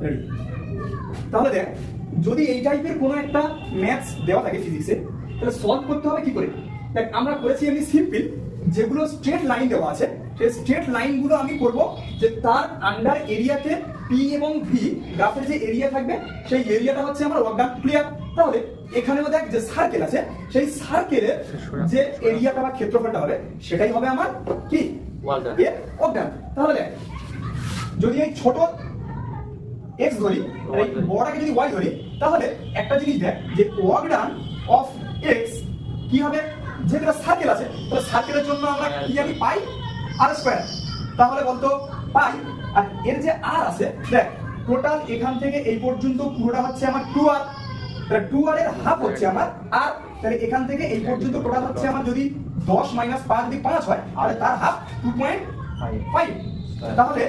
Ready. তাহলে দেখ, যদি এই টাইপের কোনো একটা ম্যাথস দেওয়া থাকে ফিজিক্সে, তাহলে সলভ করতে হবে কি করে? দেখ, আমরা করেছি এমনি সিম্পল, যেগুলো স্ট্রেট লাইন দেওয়া আছে সেই স্ট্রেট লাইনগুলো আমি করব যে তার আন্ডার এরিয়াতে পি এবং ভি গ্রাফের যে এরিয়া থাকবে সেই এরিয়াটা হচ্ছে আমার ওয়ার্ক ডান। ক্লিয়ার? তাহলে এখানেও দেখ যে সার্কেল আছে, সেই সার্কেলের যে এরিয়াটা বা ক্ষেত্রফলটা হবে সেটাই হবে আমার কি ওয়ার্ক ডান। তাহলে দেখ, যদি এই ছোট x ধরি আর এই বড়টাকে যদি y ধরি, তাহলে একটা জিনিস দেখ যে ওয়ার্ক ডান অফ x কি হবে? যেহেতু সার্কেল আছে, তাহলে সার্কেলের জন্য আমরা কি জানি? পাই আর স্কয়ার। তাহলে বলতো পাই, আর এর যে আর আছে, দেখ টোটাল এখান থেকে এই পর্যন্ত পুরোটা হচ্ছে আমার 2r, তাহলে 2r এর হাফ হচ্ছে আমার আর, তাহলে এখান থেকে এই পর্যন্ত টোটাল হচ্ছে আমার যদি 10 - 5 যদি 5 হয়, তাহলে তার হাফ 2.5, তাহলে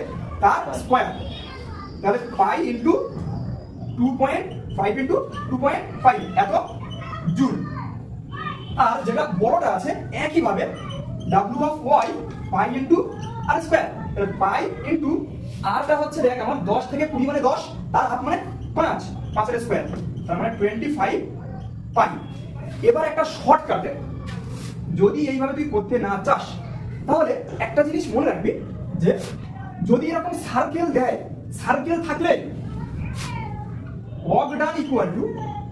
তার স্কয়ার, তাহলে পাই ইনটু 2.5 ইনটু 2.5 এত জুল। আর যেটা বড়টা আছে একইভাবে w of y pi into R square, তাহলে পাই ইনটু আরটা হচ্ছে দেখ আমার 10 থেকে 20 মানে 10, তার হাফ মানে 5, 5 এর স্কয়ার, তার মানে 25 পাই। এবার একটা শর্টকাটে যদি এইভাবে তুই করতে না চাস, তাহলে একটা জিনিস মনে রাখবি যে যদি এরকম সার্কেল দেয়, সার্কেল থাকলে work done equal to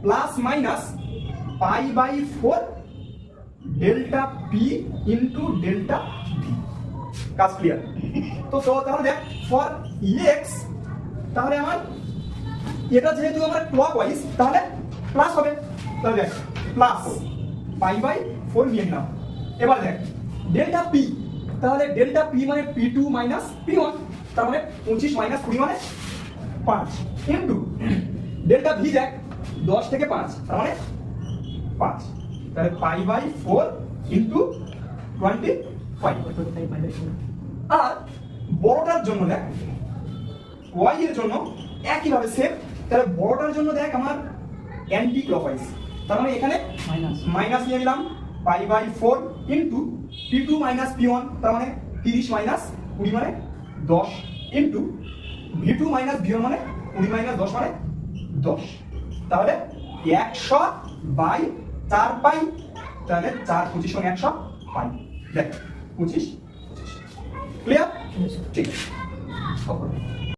plus minus pi by 4 delta P into delta V. কাজ ক্লিয়ার? তো তাহলে দেখ ফর এক্স, তাহলে আমার এটা যেহেতু আমার ক্লকওয়াইজ তাহলে প্লাস হবে, তাহলে দেখ প্লাস পাই বাই 4 নিয়ে নিলাম। এবার দেখ ডেল্টা পি, তাহলে ডেল্টা পি মানে p2 মাইনাস p1, তার মানে 25 মাইনাস 20 মানে 5 ইনটু ডেল্টা ভি, দেখ 10 থেকে 5 তার মানে 5, তাহলে পাই বাই 4 ইনটু 25। আর বড়টার জন্য দেখ y এর জন্য একইভাবে সেম, তাহলে বড়টার জন্য দেখ আমার অ্যান্টি ক্লকওয়াইজ, তার মানে এখানে মাইনাস নিয়ে নিলাম পাই by 4 into p2 minus p1, তার মানে 30 মাইনাস 20 মানে 10 ইনটু v2 মাইনাস v1 মানে 20 মাইনাস 10 মানে 10, তাহলে 100 বাই 4 পাই, তাহলে 4 25 সঙ্গে 100 পাই। দেখ 25। ক্লিয়ার? ঠিক আছে।